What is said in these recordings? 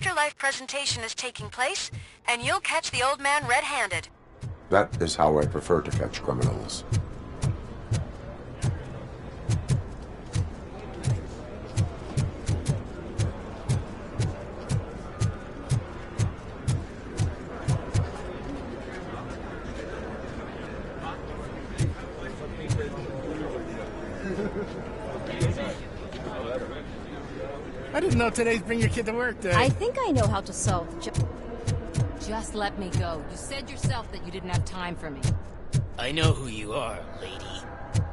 afterlife presentation is taking place, and you'll catch the old man red-handed. That is how I prefer to catch criminals. I didn't know today's Bring Your Kid to Work day. I think I know how to sew. Just let me go. You said yourself that you didn't have time for me. I know who you are, lady.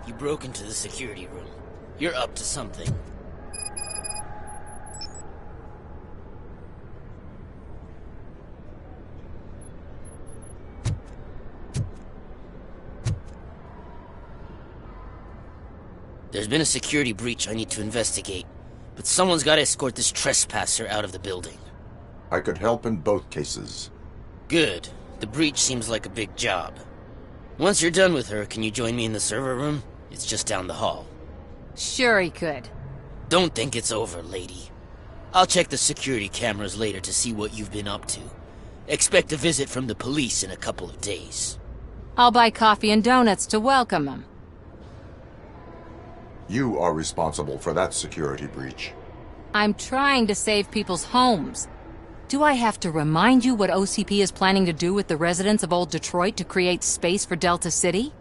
You broke into the security room. You're up to something. There's been a security breach I need to investigate, but someone's got to escort this trespasser out of the building. I could help in both cases. Good. The breach seems like a big job. Once you're done with her, can you join me in the server room? It's just down the hall. Sure he could. Don't think it's over, lady. I'll check the security cameras later to see what you've been up to. Expect a visit from the police in a couple of days. I'll buy coffee and donuts to welcome him. You are responsible for that security breach. I'm trying to save people's homes. Do I have to remind you what OCP is planning to do with the residents of Old Detroit to create space for Delta City?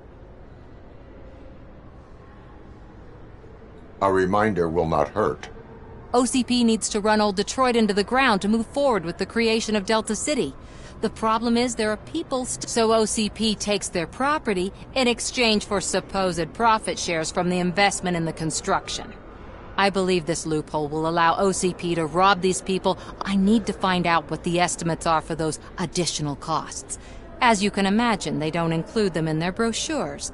A reminder will not hurt. OCP needs to run Old Detroit into the ground to move forward with the creation of Delta City. The problem is there are people so OCP takes their property in exchange for supposed profit shares from the investment in the construction. I believe this loophole will allow OCP to rob these people. I need to find out what the estimates are for those additional costs. As you can imagine, they don't include them in their brochures.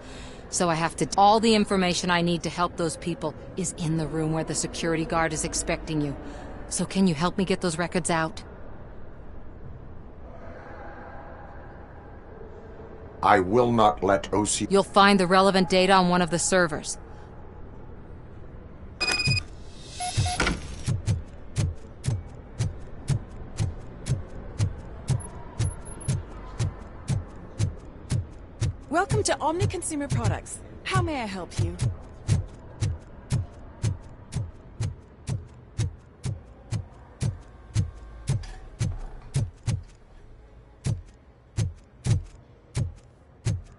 So I have to... All the information I need to help those people is in the room where the security guard is expecting you. So can you help me get those records out? I will not let OC... You'll find the relevant data on one of the servers. Welcome to Omni Consumer Products. How may I help you?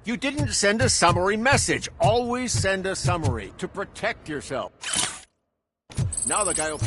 You didn't send a summary message. Always send a summary to protect yourself. Now the guy will...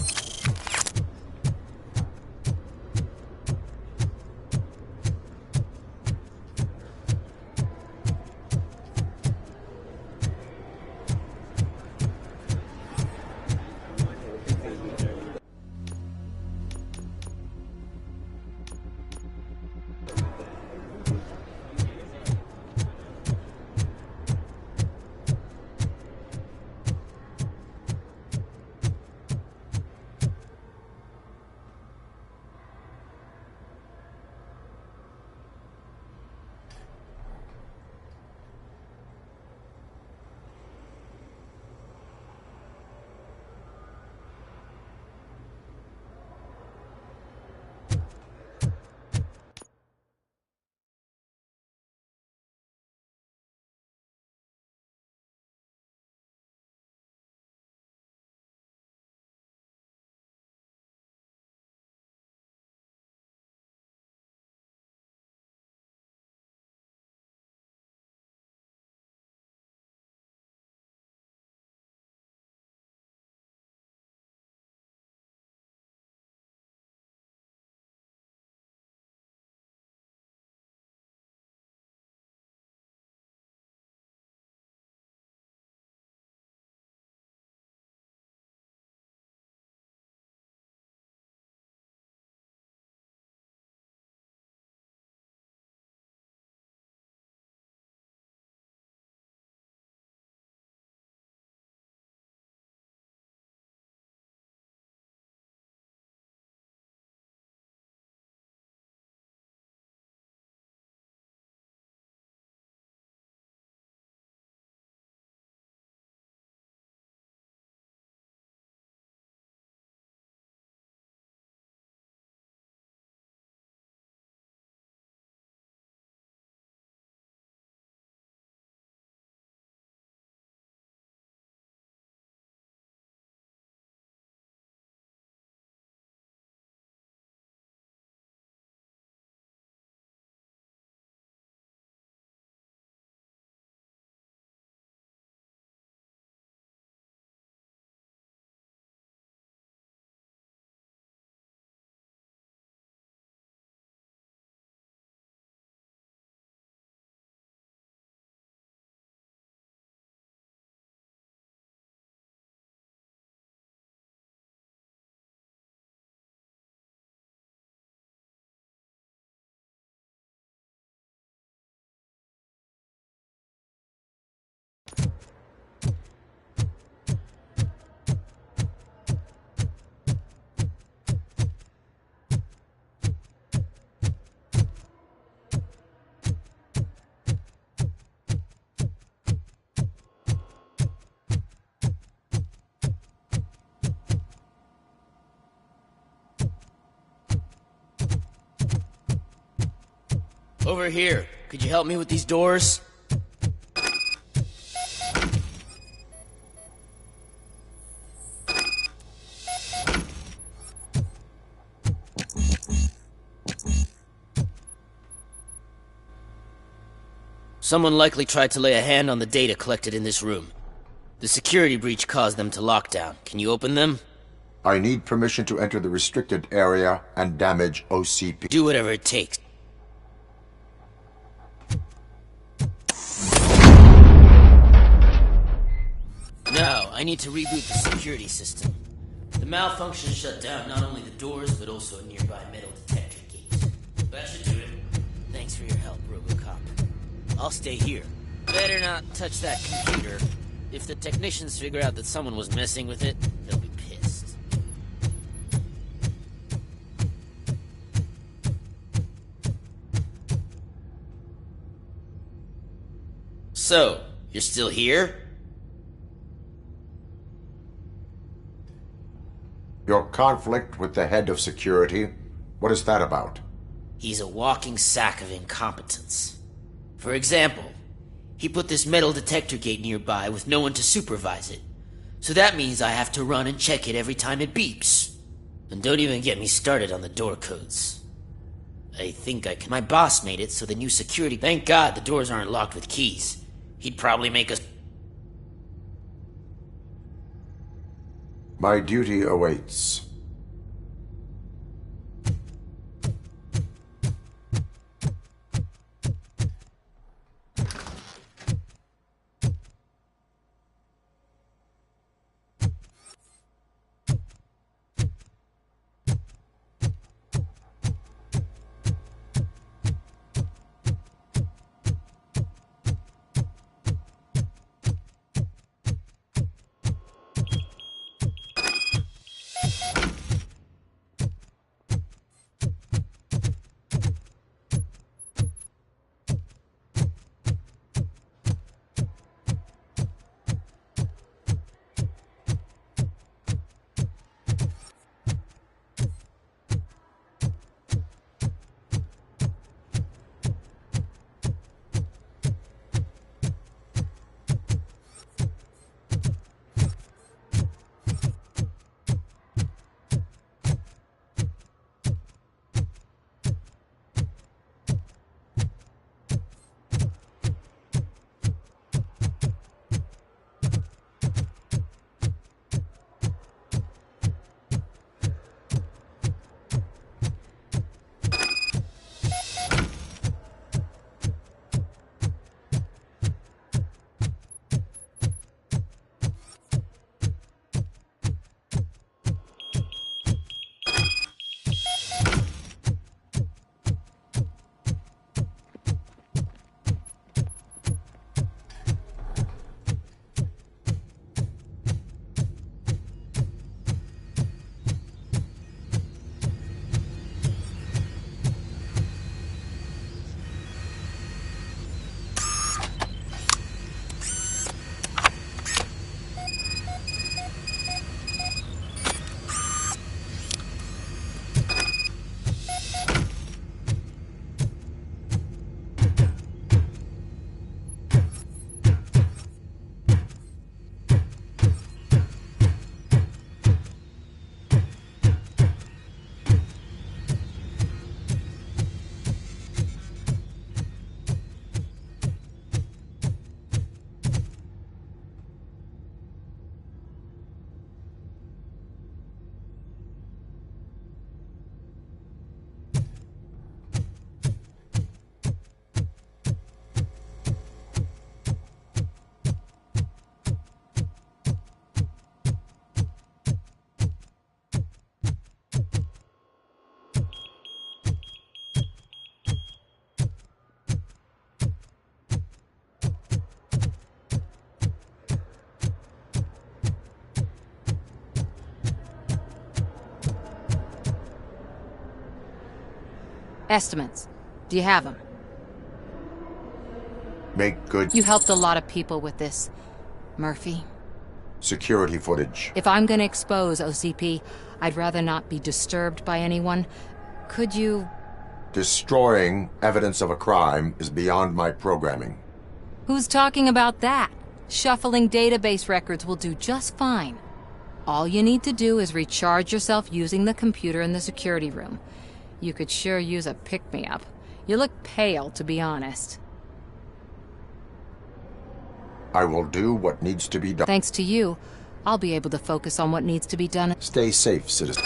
Over here. Could you help me with these doors? Someone likely tried to lay a hand on the data collected in this room. The security breach caused them to lock down. Can you open them? I need permission to enter the restricted area and damage OCP. Do whatever it takes. Now, I need to reboot the security system. The malfunction shut down not only the doors, but also a nearby metal detector gate. That should do it. Thanks for your help, Robocop. I'll stay here. Better not touch that computer. If the technicians figure out that someone was messing with it, they'll be pissed. So, you're still here? Your conflict with the head of security, what is that about? He's a walking sack of incompetence. For example, he put this metal detector gate nearby with no one to supervise it. So that means I have to run and check it every time it beeps. And don't even get me started on the door codes. I think I can. My boss made it so the new security... Thank God the doors aren't locked with keys. He'd probably make us... My duty awaits. Estimates. Do you have them? Make good You helped a lot of people with this, Murphy. security footage. If I'm gonna expose OCP, I'd rather not be disturbed by anyone. Could you Destroying evidence of a crime is beyond my programming. Who's talking about that? Shuffling database records will do just fine. All you need to do is recharge yourself using the computer in the security room. You could sure use a pick-me-up. You look pale, to be honest. I will do what needs to be done. Thanks to you, I'll be able to focus on what needs to be done. Stay safe, citizen.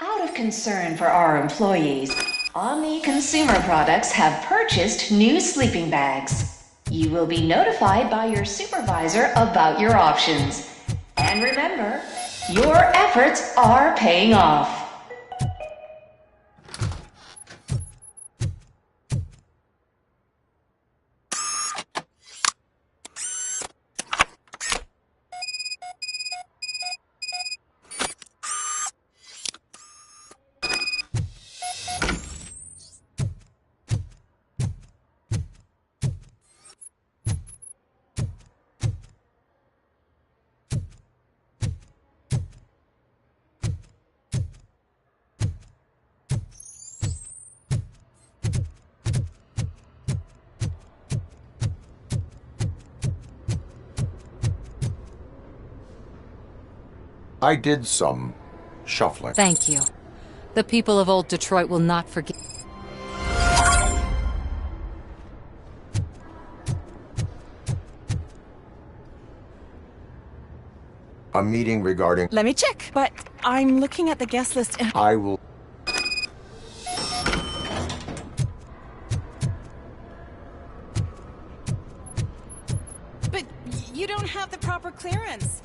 Out of concern for our employees, Omni Consumer Products have purchased new sleeping bags. You will be notified by your supervisor about your options. And remember, your efforts are paying off. I did some shuffling. Thank you. The people of Old Detroit will not forget. A meeting regarding... Let me check, but I'm looking at the guest list and... I will... But you don't have the proper clearance.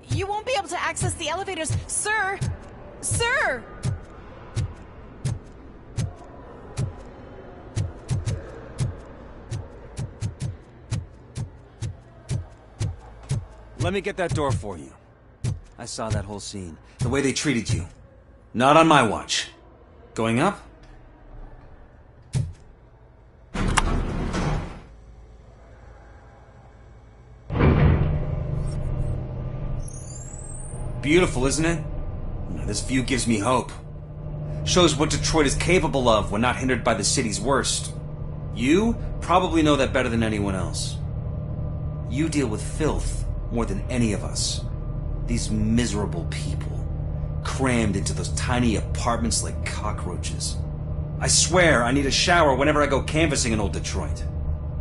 You won't be able to access the elevators, sir! Sir! Let me get that door for you. I saw that whole scene. The way they treated you. Not on my watch. Going up? Beautiful, isn't it? This view gives me hope. Shows what Detroit is capable of when not hindered by the city's worst. You probably know that better than anyone else. You deal with filth more than any of us. These miserable people, crammed into those tiny apartments like cockroaches. I swear I need a shower whenever I go canvassing in old Detroit.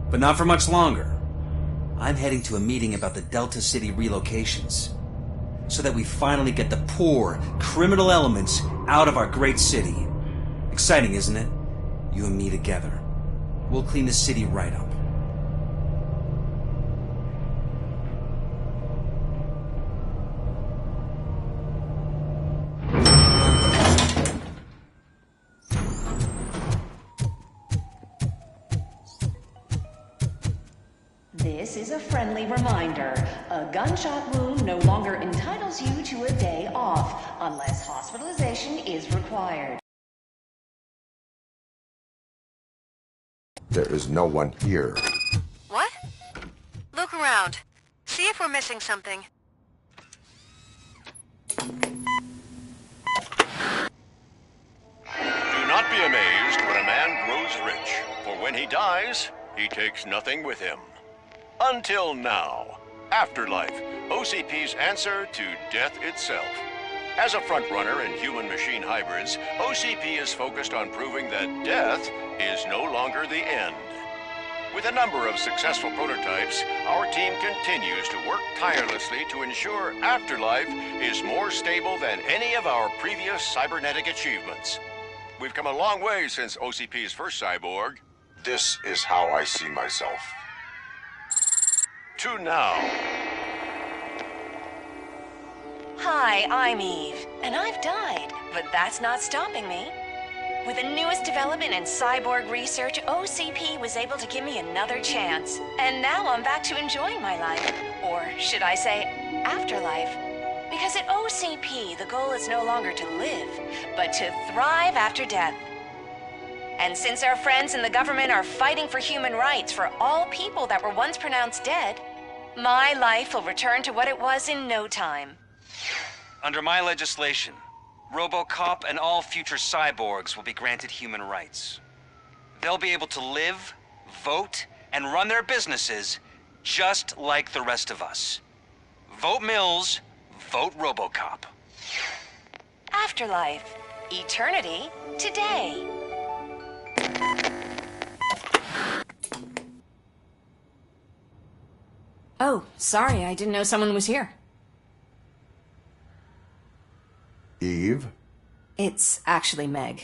But not for much longer. I'm heading to a meeting about the Delta City relocations, so that we finally get the poor, criminal elements out of our great city. Exciting, isn't it? You and me together. We'll clean the city right up. This is a friendly reminder. A gunshot wound no longer entitles you to a day off, unless hospitalization is required. There is no one here. What? Look around. See if we're missing something. Do not be amazed when a man grows rich, for when he dies, he takes nothing with him. Until now. Afterlife, OCP's answer to death itself. As a frontrunner in human-machine hybrids, OCP is focused on proving that death is no longer the end. With a number of successful prototypes, our team continues to work tirelessly to ensure Afterlife is more stable than any of our previous cybernetic achievements. We've come a long way since OCP's first cyborg. This is how I see myself. To now. Hi, I'm Eve, and I've died, but that's not stopping me. With the newest development in cyborg research, OCP was able to give me another chance. And now I'm back to enjoying my life. Or should I say, afterlife. Because at OCP, the goal is no longer to live, but to thrive after death. And since our friends in the government are fighting for human rights for all people that were once pronounced dead, my life will return to what it was in no time. Under my legislation, Robocop and all future cyborgs will be granted human rights. They'll be able to live, vote, and run their businesses just like the rest of us. Vote Mills, vote Robocop. Afterlife. Eternity. Today. Oh, sorry, I didn't know someone was here. Eve? It's actually Meg.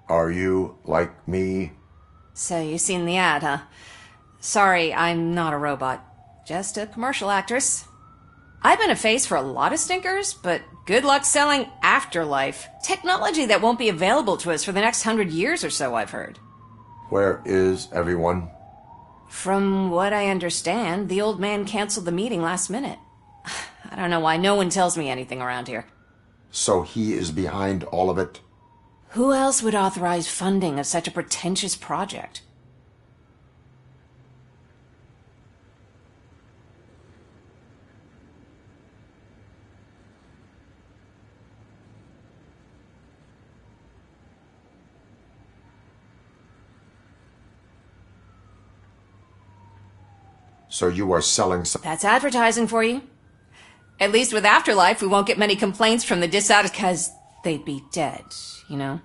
Are you like me? So you've seen the ad, huh? Sorry, I'm not a robot. Just a commercial actress. I've been a face for a lot of stinkers, but good luck selling Afterlife. Technology that won't be available to us for the next 100 years or so, I've heard. Where is everyone? From what I understand, the old man canceled the meeting last minute. I don't know why no one tells me anything around here. So he is behind all of it? Who else would authorize funding of such a pretentious project? So you are selling some... That's advertising for you. At least with Afterlife, we won't get many complaints from the dissatisfied, because they'd be dead, you know?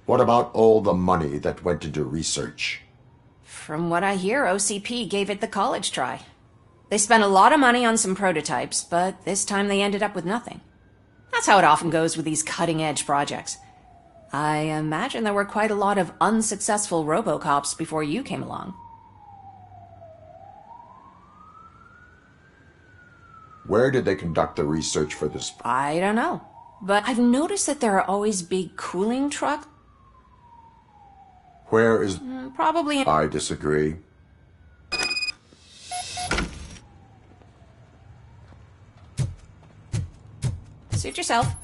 What about all the money that went into research? From what I hear, OCP gave it the college try. They spent a lot of money on some prototypes, but this time they ended up with nothing. That's how it often goes with these cutting-edge projects. I imagine there were quite a lot of unsuccessful Robocops before you came along. Where did they conduct the research for this? I don't know. But I've noticed that there are always big cooling trucks. Where is... Probably in... I disagree. Suit yourself.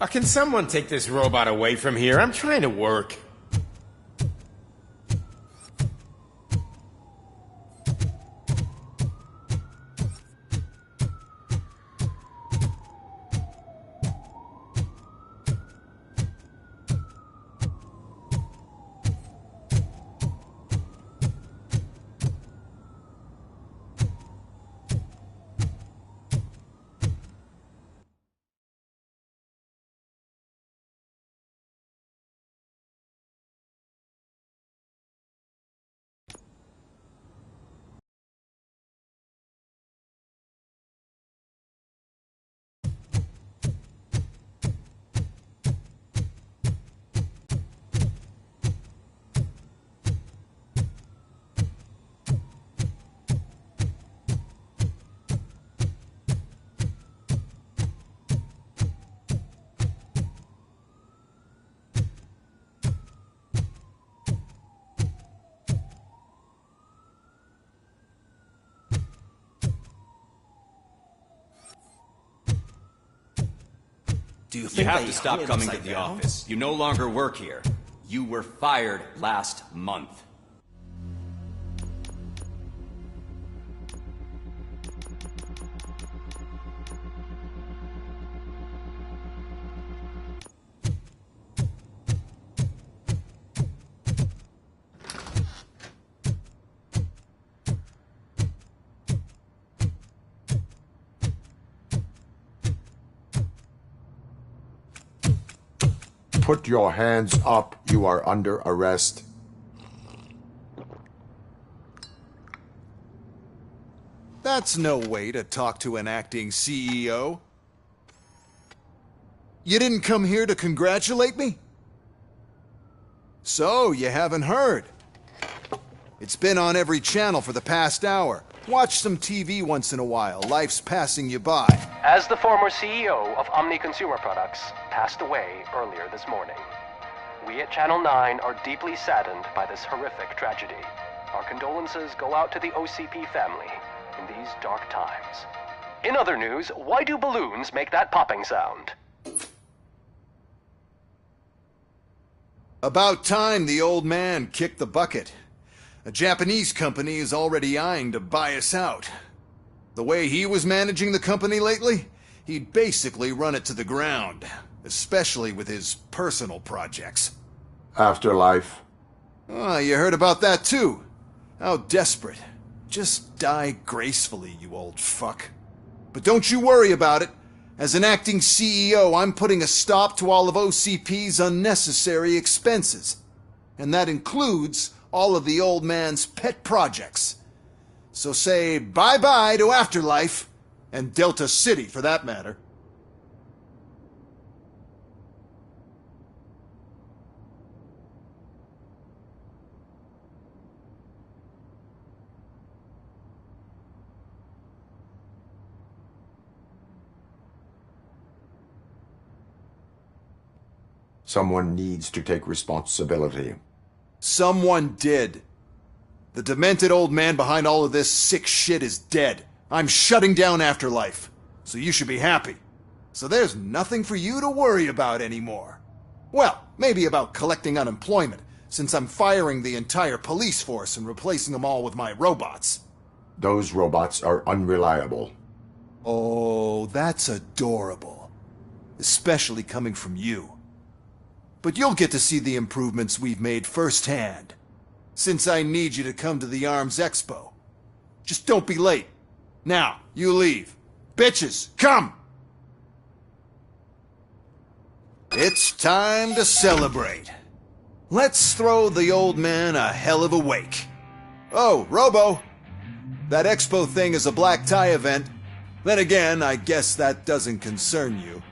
Can someone take this robot away from here? I'm trying to work. Do you You think have they to stop hung it coming to upside the down? office. You no longer work here. You were fired last month. Put your hands up. You are under arrest. That's no way to talk to an acting CEO. You didn't come here to congratulate me? So, you haven't heard. It's been on every channel for the past hour. Watch some TV once in a while. Life's passing you by. As the former CEO of Omni Consumer Products passed away earlier this morning, we at Channel 9 are deeply saddened by this horrific tragedy. Our condolences go out to the OCP family in these dark times. In other news, why do balloons make that popping sound? About time the old man kicked the bucket. A Japanese company is already eyeing to buy us out. The way he was managing the company lately, he'd basically run it to the ground, especially with his personal projects. Afterlife. Ah, you heard about that too. How desperate. Just die gracefully, you old fuck. But don't you worry about it. As an acting CEO, I'm putting a stop to all of OCP's unnecessary expenses. And that includes all of the old man's pet projects. So say bye-bye to Afterlife, and Delta City for that matter. Someone needs to take responsibility. Someone did. The demented old man behind all of this sick shit is dead. I'm shutting down Afterlife. So you should be happy. So there's nothing for you to worry about anymore. Well, maybe about collecting unemployment, since I'm firing the entire police force and replacing them all with my robots. Those robots are unreliable. Oh, that's adorable. Especially coming from you. But you'll get to see the improvements we've made firsthand. Since I need you to come to the ARMS Expo. Just don't be late. Now, you leave. Bitches, come! It's time to celebrate. Let's throw the old man a hell of a wake. Oh, Robo! That expo thing is a black tie event. Then again, I guess that doesn't concern you.